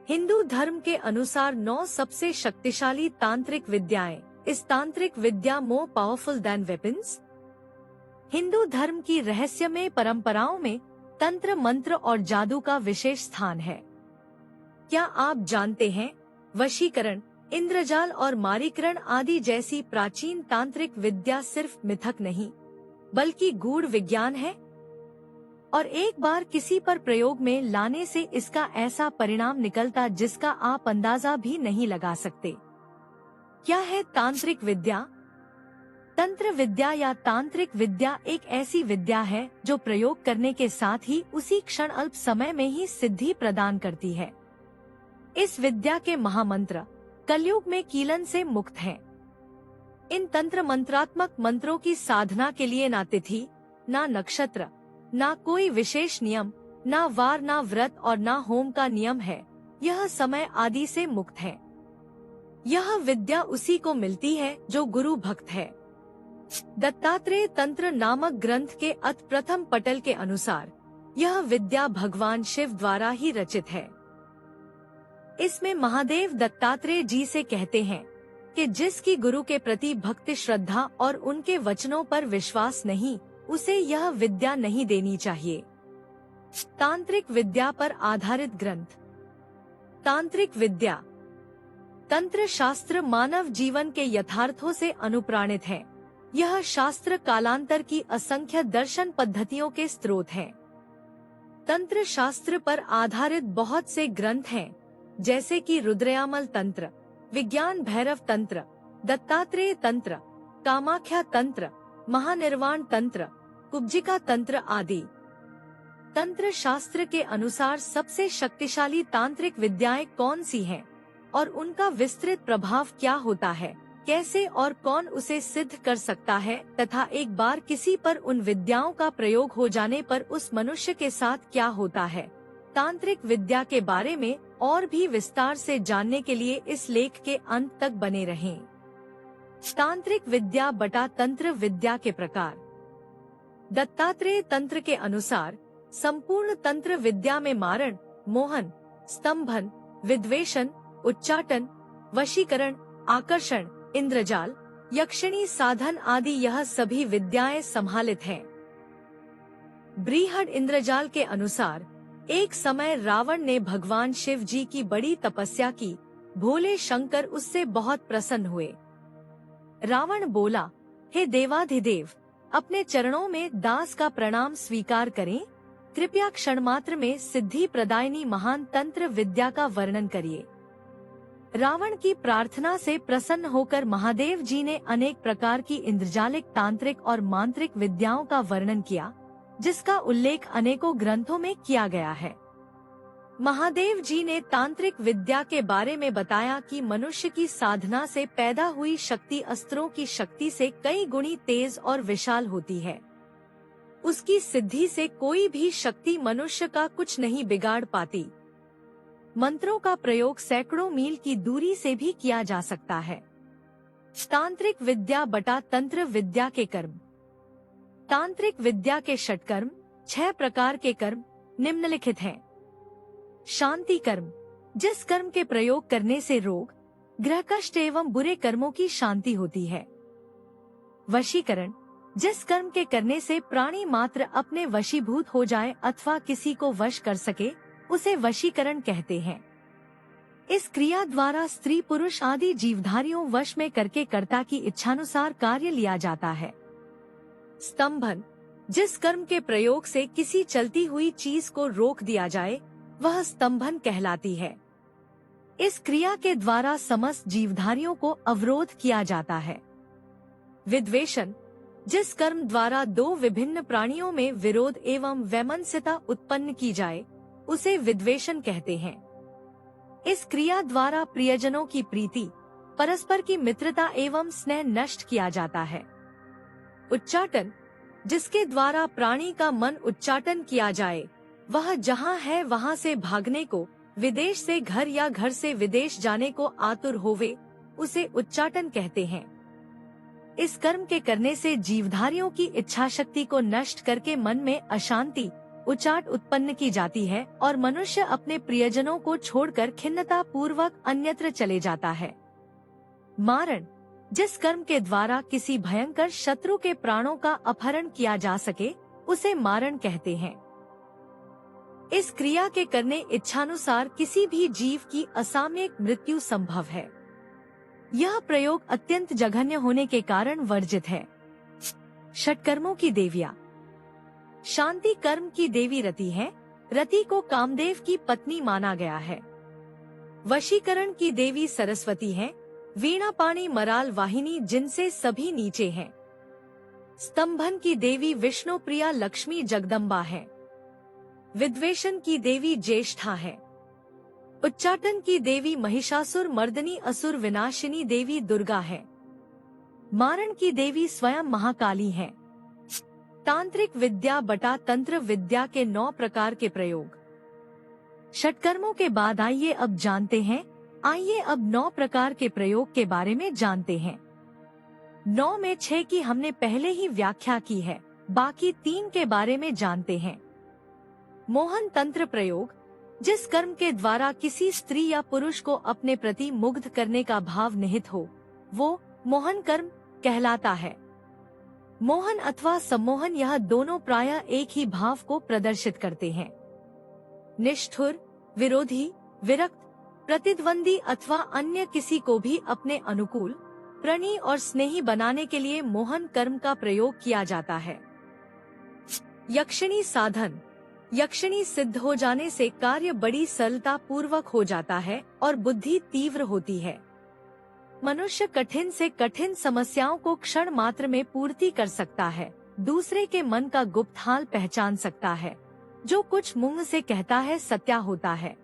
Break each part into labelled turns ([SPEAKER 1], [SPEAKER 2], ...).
[SPEAKER 1] हिंदू धर्म के अनुसार 9 सबसे शक्तिशाली तांत्रिक विद्याएं। इस तांत्रिक विद्या more powerful than weapons. Hindu धर्म की रहस्यमय परंपराओं में तंत्र, मंत्र और जादू का विशेष स्थान है। क्या आप जानते हैं, वशीकरण, इंद्रजाल और मारीकरण आदि जैसी प्राचीन तांत्रिक विद्या सिर्फ मिथक नहीं, बल्कि गूढ़ विज्ञान है और एक बार किसी पर प्रयोग में लाने से इसका ऐसा परिणाम निकलता जिसका आप अंदाजा भी नहीं लगा सकते। क्या है तांत्रिक विद्या? तंत्र विद्या या तांत्रिक विद्या एक ऐसी विद्या है जो प्रयोग करने के साथ ही उसी क्षण अल्प समय में ही सिद्धि प्रदान करती है। इस विद्या के महामंत्र कलयुग में कीलन से मुक्त हैं। इन तंत्र मंत्रात्मक मंत्रों की साधना के लिए ना तिथि, ना नक्षत्र, ना कोई विशेष नियम, ना वार, ना व्रत और ना होम का नियम है। यह समय आदि से मुक्त है। यह विद्या उसी को मिलती है जो गुरु भक्त है। दत्तात्रेय तंत्र नामक ग्रंथ के अथ प्रथम पटल के अनुसार यह विद्या भगवान शिव द्वारा ही रचित है। इसमें महादेव दत्तात्रेय जी से कहते हैं कि जिसकी गुरु के प्रति भक्ति, श्रद्धा और उनके वचनों पर विश्वास नहीं, उसे यह विद्या नहीं देनी चाहिए। तांत्रिक विद्या पर आधारित ग्रंथ। तांत्रिक विद्या। तंत्र शास्त्र मानव जीवन के यथार्थों से अनुप्राणित है। यह शास्त्र कालांतर की असंख्य दर्शन पद्धतियों के स्रोत हैं। तंत्र शास्त्र पर आधारित बहुत से ग्रंथ हैं, जैसे कि रुद्रयामल तंत्र, विज्ञान भैरव तंत्र, दत्तात्रेय तंत्र, कामाख्या तंत्र, महानिर्वाण तंत्र, कुब्जिका तंत्र आदि। तंत्र शास्त्र के अनुसार सबसे शक्तिशाली तांत्रिक विद्याएं कौन सी हैं और उनका विस्तृत प्रभाव क्या होता है, कैसे और कौन उसे सिद्ध कर सकता है तथा एक बार किसी पर उन विद्याओं का प्रयोग हो जाने पर उस मनुष्य के साथ क्या होता है। तांत्रिक विद्या के बारे में और भी विस्तार से जानने के लिए इस लेख के अंत तक बने रहें। तांत्रिक विद्या बटा तंत्र विद्या के प्रकार। दत्तात्रेय तंत्र के अनुसार संपूर्ण तंत्र विद्या में मारण, मोहन, स्तंभन, विद्वेषण, उच्चाटन, वशीकरण, आकर्षण, इंद्रजाल, यक्षिणी साधन आदि यह सभी विद्याएं सम्मिलित हैं। बृहद इंद्रजाल के अनुसार एक समय रावण ने भगवान शिव जी की बड़ी तपस्या की। भोले शंकर उससे बहुत प्रसन्न हुए। रावण बोला, हे देवाधिदेव, अपने चरणों में दास का प्रणाम स्वीकार करें। कृपया क्षण मात्र में सिद्धि प्रदायिनी महान तंत्र विद्या का वर्णन करिए। रावण की प्रार्थना से प्रसन्न होकर महादेव जी ने अनेक प्रकार की इंद्रजालिक, तांत्रिक और मांत्रिक विद्याओं का वर्णन किया, जिसका उल्लेख अनेकों ग्रंथों में किया गया है। महादेव जी ने तांत्रिक विद्या के बारे में बताया कि मनुष्य की साधना से पैदा हुई शक्ति अस्त्रों की शक्ति से कई गुणी तेज और विशाल होती है। उसकी सिद्धि से कोई भी शक्ति मनुष्य का कुछ नहीं बिगाड़ पाती। मंत्रों का प्रयोग सैकड़ों मील की दूरी से भी किया जा सकता है। तांत्रिक विद्या बटा तंत्र विद्या के कर्म। तांत्रिक विद्या के षटकर्म, 6 प्रकार के कर्म निम्नलिखित हैं। शांति कर्म, जिस कर्म के प्रयोग करने से रोग, ग्रह कष्ट एवं बुरे कर्मों की शांति होती है। वशीकरण, जिस कर्म के करने से प्राणी मात्र अपने वशीभूत हो जाए अथवा किसी को वश कर सके, उसे वशीकरण कहते हैं। इस क्रिया द्वारा स्त्री पुरुष आदि जीवधारियों वश में करके कर्ता की इच्छानुसार कार्य लिया जाता है। स्तंभन, जिस कर्म के प्रयोग से किसी चलती हुई चीज को रोक दिया जाए, वह स्तंभन कहलाती है। इस क्रिया के द्वारा समस्त जीवधारियों को अवरोध किया जाता है। विद्वेषण, जिस कर्म द्वारा 2 विभिन्न प्राणियों में विरोध एवं वैमनस्यता उत्पन्न की जाए, उसे विद्वेषण कहते हैं। इस क्रिया द्वारा प्रियजनों की प्रीति, परस्पर की मित्रता एवं स्नेह नष्ट किया जाता है। उच्चाटन, जिसके द्वारा प्राणी का मन उच्चाटन किया जाए, वह जहाँ है वहाँ से भागने को, विदेश से घर या घर से विदेश जाने को आतुर होवे, उसे उच्चाटन कहते हैं। इस कर्म के करने से जीवधारियों की इच्छा शक्ति को नष्ट करके मन में अशांति, उचाट उत्पन्न की जाती है और मनुष्य अपने प्रियजनों को छोड़कर खिन्नता पूर्वक अन्यत्र चले जाता है। मारण, जिस कर्म के द्वारा किसी भयंकर शत्रु के प्राणों का अपहरण किया जा सके, उसे मारण कहते हैं। इस क्रिया के करने इच्छानुसार किसी भी जीव की असामयिक मृत्यु संभव है। यह प्रयोग अत्यंत जघन्य होने के कारण वर्जित है। षटकर्मों की देवियाँ। शांति कर्म की देवी रति है। रति को कामदेव की पत्नी माना गया है। वशीकरण की देवी सरस्वती है। वीणा पाणी मराल वाहिनी जिनसे सभी नीचे हैं। स्तंभन की देवी विष्णु प्रिया लक्ष्मी जगदम्बा है। विद्वेषण की देवी ज्येष्ठा है। उच्चाटन की देवी महिषासुर मर्दनी असुर विनाशिनी देवी दुर्गा है। मारण की देवी स्वयं महाकाली है। तांत्रिक विद्या बटा तंत्र विद्या के 9 प्रकार के प्रयोग। षटकर्मों के बाद आइए अब 9 प्रकार के प्रयोग के बारे में जानते हैं। 9 में 6 की हमने पहले ही व्याख्या की है, बाकी 3 के बारे में जानते हैं। मोहन तंत्र प्रयोग, जिस कर्म के द्वारा किसी स्त्री या पुरुष को अपने प्रति मुग्ध करने का भाव निहित हो, वो मोहन कर्म कहलाता है। मोहन अथवा सम्मोहन, यह दोनों प्रायः एक ही भाव को प्रदर्शित करते हैं। निष्ठुर, विरोधी, विरक्त, प्रतिद्वंदी अथवा अन्य किसी को भी अपने अनुकूल, प्रणीय और स्नेही बनाने के लिए मोहन कर्म का प्रयोग किया जाता है। यक्षिणी साधन, यक्षिणी सिद्ध हो जाने से कार्य बड़ी सरलता पूर्वक हो जाता है और बुद्धि तीव्र होती है। मनुष्य कठिन से कठिन समस्याओं को क्षण मात्र में पूर्ति कर सकता है, दूसरे के मन का गुप्त हाल पहचान सकता है। जो कुछ मुंह से कहता है सत्या होता है।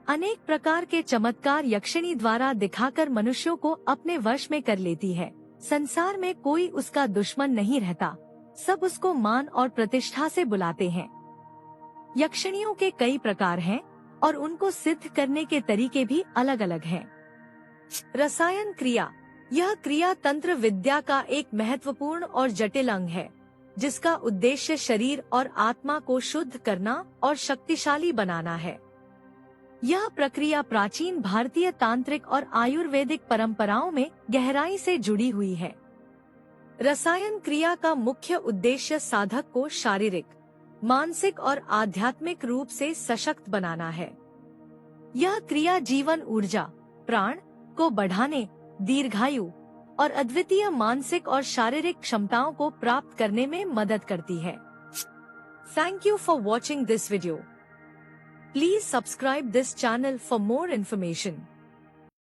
[SPEAKER 1] अनेक प्रकार के चमत्कार यक्षिणी द्वारा दिखाकर मनुष्यों को अपने वश में कर लेती है। संसार में कोई उसका दुश्मन नहीं रहता, सब उसको मान और प्रतिष्ठा से बुलाते हैं। यक्षिणियों के कई प्रकार हैं और उनको सिद्ध करने के तरीके भी अलग अलग हैं। रसायन क्रिया, यह क्रिया तंत्र विद्या का एक महत्वपूर्ण और जटिल अंग है, जिसका उद्देश्य शरीर और आत्मा को शुद्ध करना और शक्तिशाली बनाना है। यह प्रक्रिया प्राचीन भारतीय तांत्रिक और आयुर्वेदिक परंपराओं में गहराई से जुड़ी हुई है। रसायन क्रिया का मुख्य उद्देश्य साधक को शारीरिक, मानसिक और आध्यात्मिक रूप से सशक्त बनाना है। यह क्रिया जीवन ऊर्जा, प्राण को बढ़ाने, दीर्घायु और अद्वितीय मानसिक और शारीरिक क्षमताओं को प्राप्त करने में मदद करती है। Thank you for watching this video. Please subscribe this channel for more information.